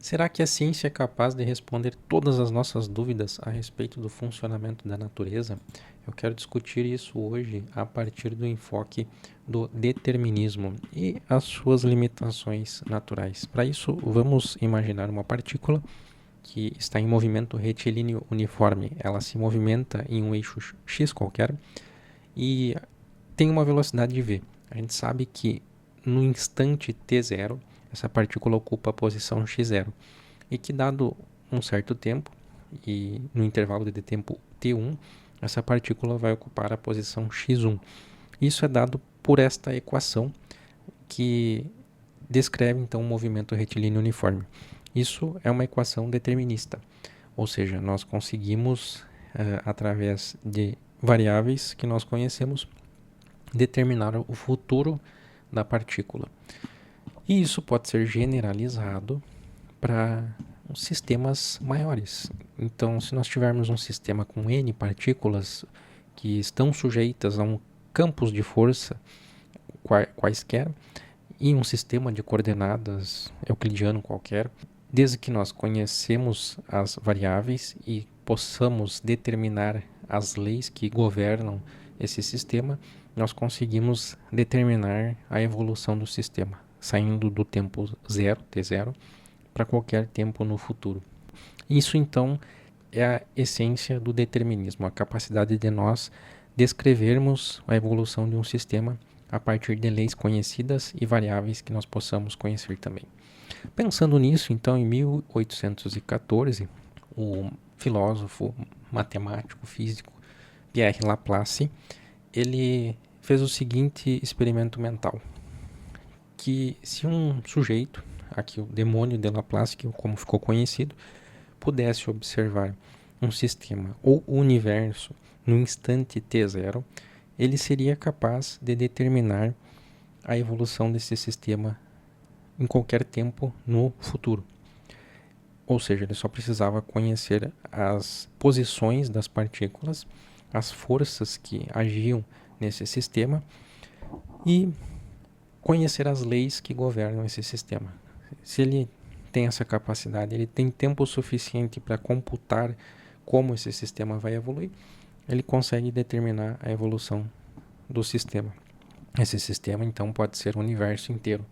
Será que a ciência é capaz de responder todas as nossas dúvidas a respeito do funcionamento da natureza? Eu quero discutir isso hoje a partir do enfoque do determinismo e as suas limitações naturais. Para isso, vamos imaginar uma partícula que está em movimento retilíneo uniforme. Ela se movimenta em um eixo x qualquer e tem uma velocidade de v. A gente sabe que no instante t0, essa partícula ocupa a posição x0 e que, dado um certo tempo, e no intervalo de tempo t1, essa partícula vai ocupar a posição x1. Isso é dado por esta equação que descreve então o movimento retilíneo uniforme. Isso é uma equação determinista, ou seja, nós conseguimos, através de variáveis que nós conhecemos, determinar o futuro da partícula. E isso pode ser generalizado para sistemas maiores. Então, se nós tivermos um sistema com N partículas que estão sujeitas a um campos de força quaisquer, e um sistema de coordenadas euclidiano qualquer, desde que nós conhecemos as variáveis e possamos determinar as leis que governam esse sistema, nós conseguimos determinar a evolução do sistema, saindo do tempo zero, t0, para qualquer tempo no futuro. Isso, então, é a essência do determinismo, a capacidade de nós descrevermos a evolução de um sistema a partir de leis conhecidas e variáveis que nós possamos conhecer também. Pensando nisso, então, em 1814, o filósofo, matemático, físico Pierre Laplace, ele fez o seguinte experimento mental, que se um sujeito, aqui o demônio de Laplace, que como ficou conhecido, pudesse observar um sistema ou o universo no instante t0, ele seria capaz de determinar a evolução desse sistema em qualquer tempo no futuro. Ou seja, ele só precisava conhecer as posições das partículas, as forças que agiam nesse sistema e conhecer as leis que governam esse sistema. Se ele tem essa capacidade, ele tem tempo suficiente para computar como esse sistema vai evoluir, ele consegue determinar a evolução do sistema. Esse sistema, então, pode ser o universo inteiro.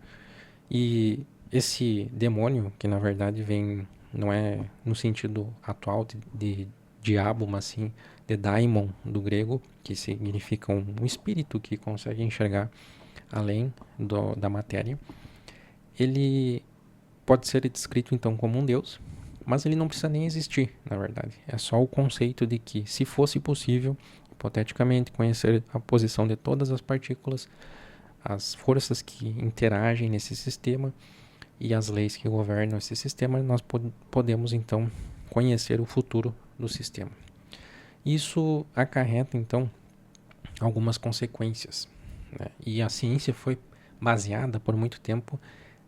E esse demônio, que na verdade vem, não é no sentido atual de diabo, mas sim de daimon, do grego, que significa um espírito que consegue enxergar além da matéria, ele pode ser descrito então como um deus, mas ele não precisa nem existir, na verdade. É só o conceito de que, se fosse possível, hipoteticamente, conhecer a posição de todas as partículas, as forças que interagem nesse sistema e as leis que governam esse sistema, nós podemos então conhecer o futuro do sistema. Isso acarreta então algumas consequências, né? E a ciência foi baseada por muito tempo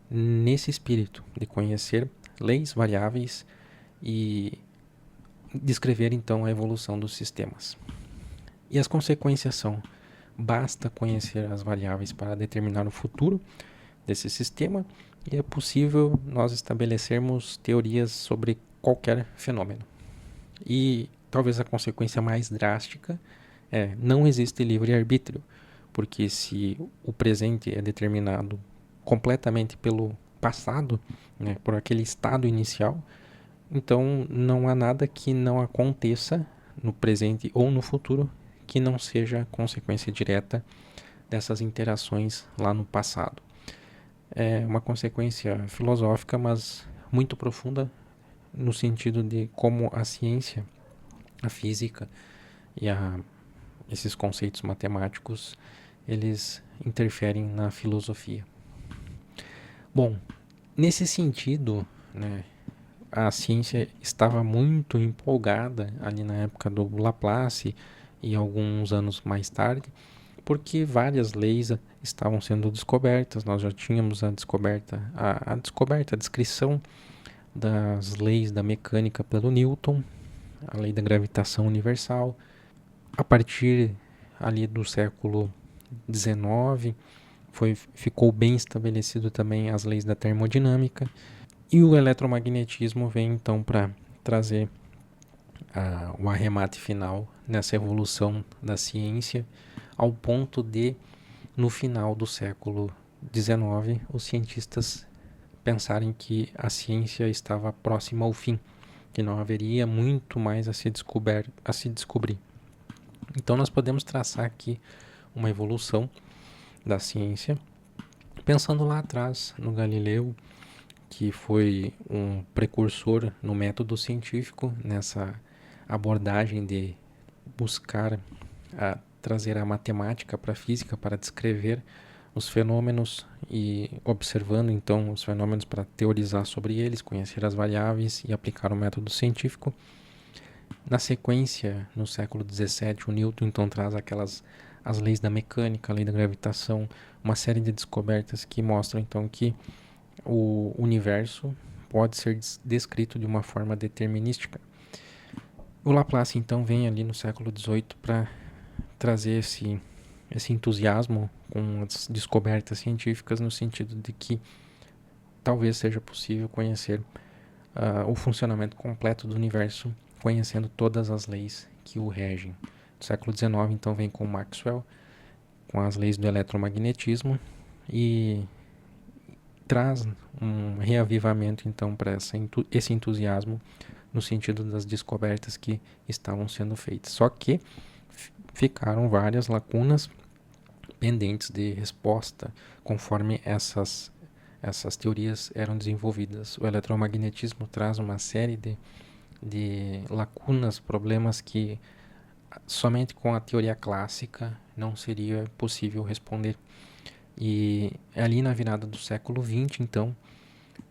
nesse espírito de conhecer leis variáveis e descrever então a evolução dos sistemas. E as consequências são: basta conhecer as variáveis para determinar o futuro desse sistema e é possível nós estabelecermos teorias sobre qualquer fenômeno. E talvez a consequência mais drástica é: não existe livre-arbítrio, porque se o presente é determinado completamente pelo passado, né, por aquele estado inicial, então não há nada que não aconteça no presente ou no futuro que não seja consequência direta dessas interações lá no passado. É uma consequência filosófica, mas muito profunda no sentido de como a ciência, a física e esses conceitos matemáticos, eles interferem na filosofia. Bom, nesse sentido, né, a ciência estava muito empolgada ali na época do Laplace e alguns anos mais tarde, porque várias leis estavam sendo descobertas. Nós já tínhamos a descoberta, a descrição das leis da mecânica pelo Newton, a lei da gravitação universal. A partir ali do século XIX, ficou bem estabelecido também as leis da termodinâmica. E o eletromagnetismo vem então para trazer o arremate final nessa evolução da ciência, ao ponto de, no final do século XIX, os cientistas pensarem que a ciência estava próxima ao fim, que não haveria muito mais a se descobrir. Então nós podemos traçar aqui uma evolução da ciência, pensando lá atrás no Galileu, que foi um precursor no método científico, nessa abordagem de buscar trazer a matemática para a física, para descrever os fenômenos e observando então os fenômenos para teorizar sobre eles, conhecer as variáveis e aplicar o método científico. Na sequência, no século XVII, o Newton então traz as leis da mecânica, a lei da gravitação, uma série de descobertas que mostram então que o universo pode ser descrito de uma forma determinística. O Laplace então vem ali no século XVIII para trazer esse entusiasmo com as descobertas científicas, no sentido de que talvez seja possível conhecer o funcionamento completo do universo, conhecendo todas as leis que o regem. No século XIX então vem com Maxwell, com as leis do eletromagnetismo, e traz um reavivamento então para esse entusiasmo no sentido das descobertas que estavam sendo feitas. Só que ficaram várias lacunas pendentes de resposta conforme essas teorias eram desenvolvidas. O eletromagnetismo traz uma série de lacunas, problemas que somente com a teoria clássica não seria possível responder. E é ali na virada do século XX, então,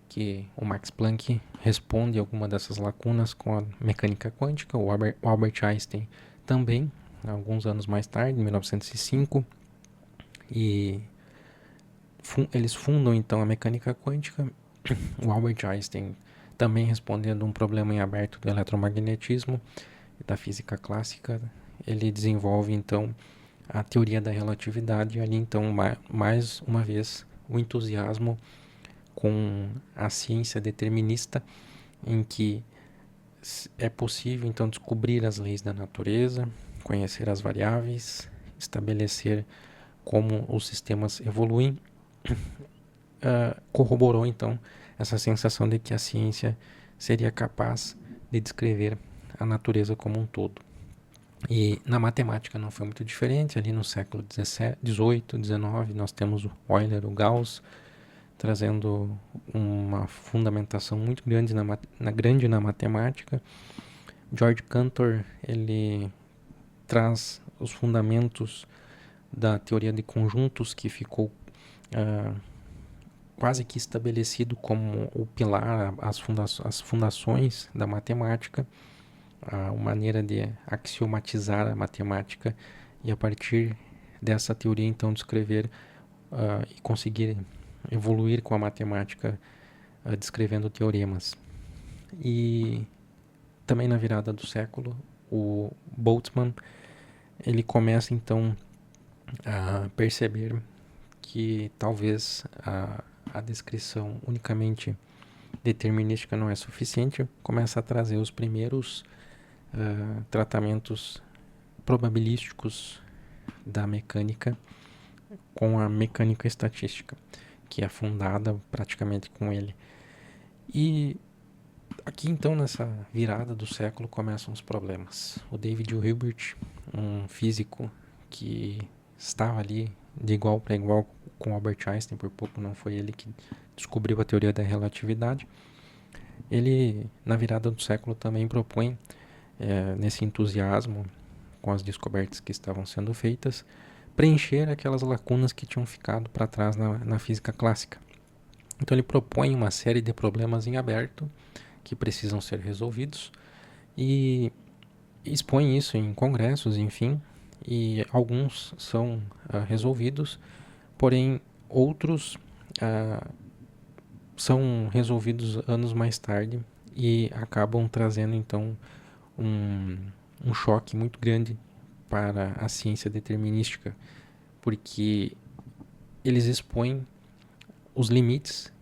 que o Max Planck responde alguma dessas lacunas com a mecânica quântica. O Albert Einstein também, alguns anos mais tarde, em 1905, e eles fundam então a mecânica quântica. O Albert Einstein também respondendo um problema em aberto do eletromagnetismo e da física clássica. Ele desenvolve então a teoria da relatividade, e ali então mais uma vez o entusiasmo com a ciência determinista, em que é possível então descobrir as leis da natureza, conhecer as variáveis, estabelecer como os sistemas evoluem. Corroborou então essa sensação de que a ciência seria capaz de descrever a natureza como um todo. E na matemática não foi muito diferente. Ali no século XVIII, XIX, nós temos o Euler, o Gauss, trazendo uma fundamentação muito grande na matemática. George Cantor, ele traz os fundamentos da teoria de conjuntos, que ficou quase que estabelecido como o pilar, as fundações da matemática, a maneira de axiomatizar a matemática, e a partir dessa teoria então descrever e conseguir evoluir com a matemática, descrevendo teoremas. E também na virada do século, o Boltzmann, ele começa então a perceber que talvez a descrição unicamente determinística não é suficiente, começa a trazer os primeiros tratamentos probabilísticos da mecânica com a mecânica estatística, que é fundada praticamente com ele. E aqui então, nessa virada do século, começam os problemas. O David Hilbert, um físico que estava ali de igual para igual com Albert Einstein, por pouco não foi ele que descobriu a teoria da relatividade. Ele, na virada do século, também propõe, nesse entusiasmo com as descobertas que estavam sendo feitas, preencher aquelas lacunas que tinham ficado para trás na física clássica. Então ele propõe uma série de problemas em aberto que precisam ser resolvidos e expõe isso em congressos, enfim, e alguns são resolvidos, porém outros são resolvidos anos mais tarde e acabam trazendo então um choque muito grande para a ciência determinística, porque eles expõem os limites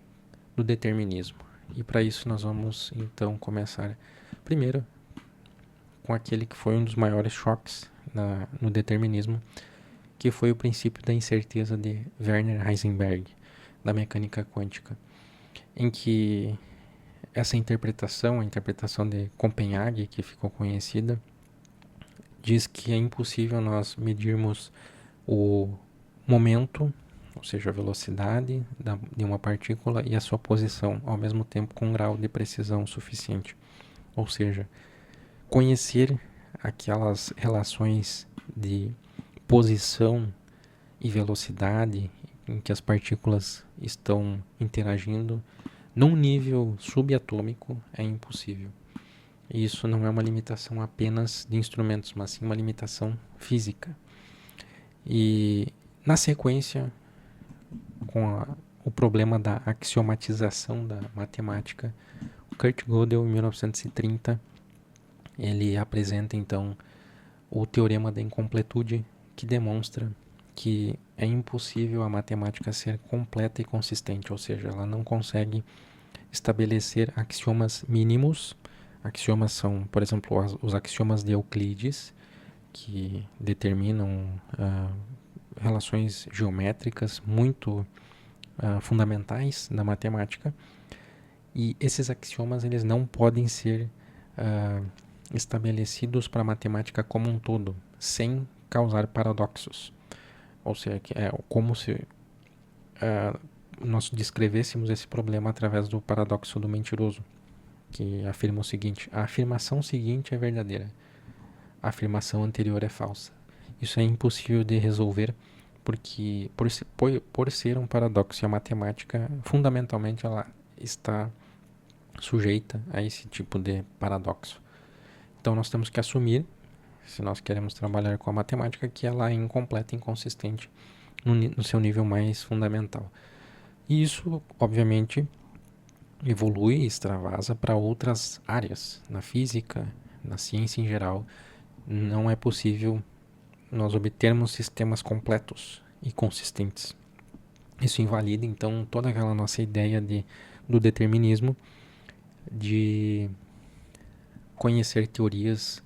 do determinismo. E para isso nós vamos então começar primeiro com aquele que foi um dos maiores choques no determinismo, que foi o princípio da incerteza de Werner Heisenberg, da mecânica quântica, em que essa interpretação, a interpretação de Copenhague, que ficou conhecida, diz que é impossível nós medirmos o momento, ou seja, a velocidade de uma partícula e a sua posição, ao mesmo tempo com um grau de precisão suficiente. Ou seja, conhecer aquelas relações de posição e velocidade em que as partículas estão interagindo num nível subatômico é impossível. E isso não é uma limitação apenas de instrumentos, mas sim uma limitação física. E na sequência, com o problema da axiomatização da matemática, Kurt Gödel, em 1930, ele apresenta então o teorema da incompletude, que demonstra que é impossível a matemática ser completa e consistente, ou seja, ela não consegue estabelecer axiomas mínimos. Axiomas são, por exemplo, os axiomas de Euclides, que determinam relações geométricas muito fundamentais da matemática. E esses axiomas eles não podem ser estabelecidos para a matemática como um todo, sem causar paradoxos. Ou seja, é como se nós descrevêssemos esse problema através do paradoxo do mentiroso, que afirma o seguinte: a afirmação seguinte é verdadeira, a afirmação anterior é falsa. Isso é impossível de resolver porque por ser um paradoxo, e a matemática fundamentalmente ela está sujeita a esse tipo de paradoxo. Então nós temos que assumir, se nós queremos trabalhar com a matemática, que ela é incompleta e inconsistente no seu nível mais fundamental. E isso, obviamente, evolui e extravasa para outras áreas. Na física, na ciência em geral, não é possível nós obtermos sistemas completos e consistentes. Isso invalida, então, toda aquela nossa ideia do determinismo, de conhecer teorias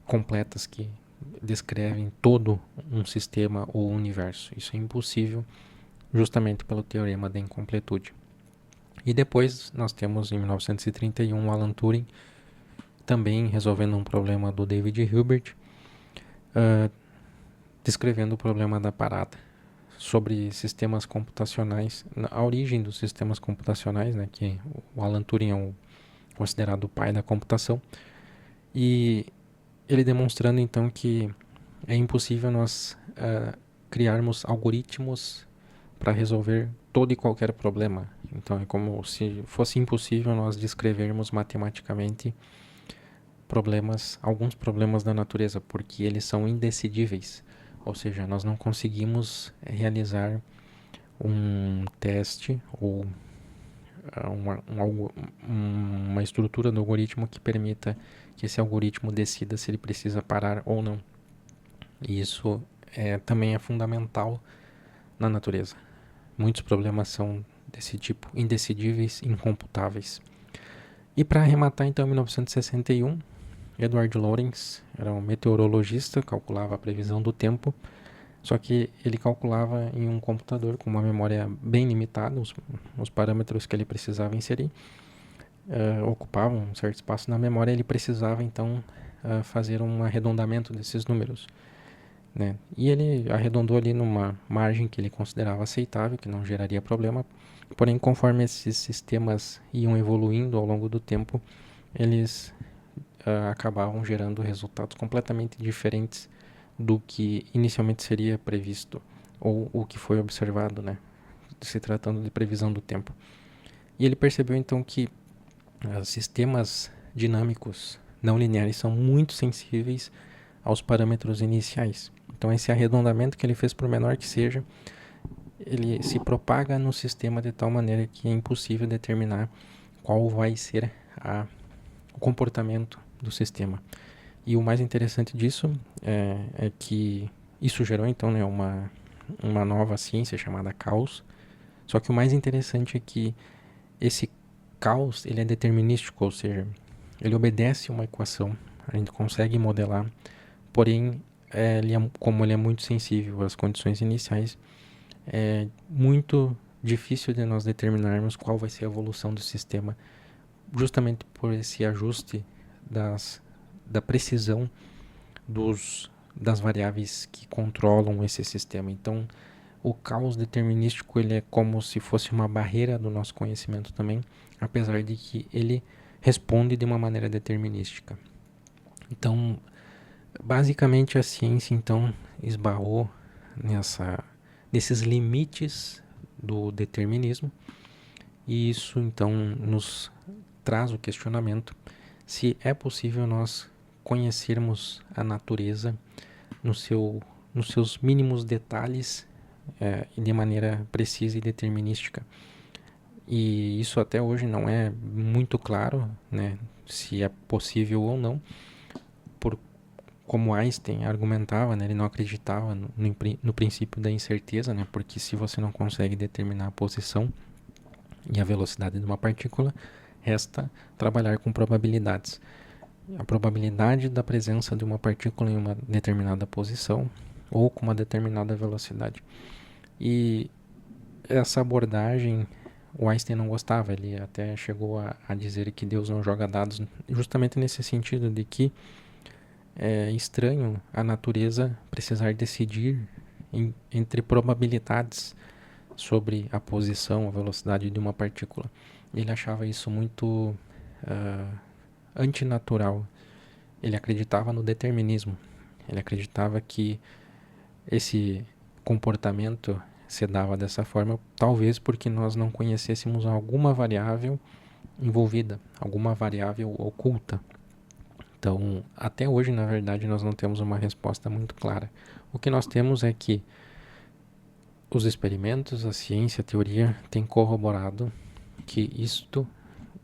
completas que descrevem todo um sistema ou universo. Isso é impossível justamente pelo teorema da incompletude. E depois nós temos em 1931 Alan Turing também resolvendo um problema do David Hilbert, descrevendo o problema da parada, sobre sistemas computacionais, a origem dos sistemas computacionais, né, que o Alan Turing é considerado o pai da computação, e ele demonstrando então que é impossível nós criarmos algoritmos para resolver todo e qualquer problema. Então é como se fosse impossível nós descrevermos matematicamente alguns problemas da natureza, porque eles são indecidíveis. Ou seja, nós não conseguimos realizar um teste ou uma estrutura do algoritmo que permita que esse algoritmo decida se ele precisa parar ou não. E isso também é fundamental na natureza. Muitos problemas são desse tipo, indecidíveis, incomputáveis. E para arrematar, então, em 1961, Edward Lorenz era um meteorologista, calculava a previsão do tempo, só que ele calculava em um computador com uma memória bem limitada, os parâmetros que ele precisava inserir ocupavam um certo espaço na memória, ele precisava então fazer um arredondamento desses números, né? E ele arredondou ali numa margem que ele considerava aceitável, que não geraria problema, porém conforme esses sistemas iam evoluindo ao longo do tempo, eles acabavam gerando resultados completamente diferentes do que inicialmente seria previsto ou o que foi observado, né, se tratando de previsão do tempo. E ele percebeu então que sistemas dinâmicos não lineares são muito sensíveis aos parâmetros iniciais. Então esse arredondamento que ele fez, por menor que seja, ele se propaga no sistema de tal maneira que é impossível determinar qual vai ser o comportamento do sistema. E o mais interessante disso é que isso gerou então, né, uma nova ciência chamada caos. Só que o mais interessante é que esse caos ele é determinístico, ou seja, ele obedece uma equação, a gente consegue modelar, porém, como ele é muito sensível às condições iniciais, é muito difícil de nós determinarmos qual vai ser a evolução do sistema, justamente por esse ajuste da precisão das variáveis que controlam esse sistema. Então, o caos determinístico ele é como se fosse uma barreira do nosso conhecimento também, apesar de que ele responde de uma maneira determinística. Então, basicamente a ciência então esbarrou nesses limites do determinismo, e isso então nos traz o questionamento se é possível nós conhecermos a natureza nos seus mínimos detalhes e de maneira precisa e determinística. E isso até hoje não é muito claro, né, se é possível ou não, como Einstein argumentava, né, ele não acreditava no princípio da incerteza, né, porque se você não consegue determinar a posição e a velocidade de uma partícula, resta trabalhar com probabilidades. A probabilidade da presença de uma partícula em uma determinada posição ou com uma determinada velocidade. E essa abordagem o Einstein não gostava, ele até chegou a dizer que Deus não joga dados, justamente nesse sentido de que é estranho a natureza precisar decidir entre probabilidades sobre a posição, a velocidade de uma partícula. Ele achava isso muito antinatural. Ele acreditava no determinismo. Ele acreditava que esse comportamento se dava dessa forma, talvez porque nós não conhecêssemos alguma variável envolvida, alguma variável oculta. Então, até hoje, na verdade, nós não temos uma resposta muito clara. O que nós temos é que os experimentos, a ciência, a teoria têm corroborado que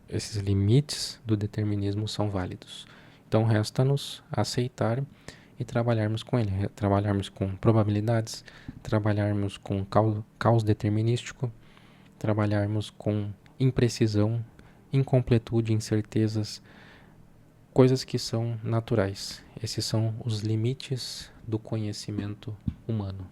esses limites do determinismo são válidos. Então, resta-nos aceitar e trabalharmos com ele, trabalharmos com probabilidades, trabalharmos com caos determinístico, trabalharmos com imprecisão, incompletude, incertezas, coisas que são naturais. Esses são os limites do conhecimento humano.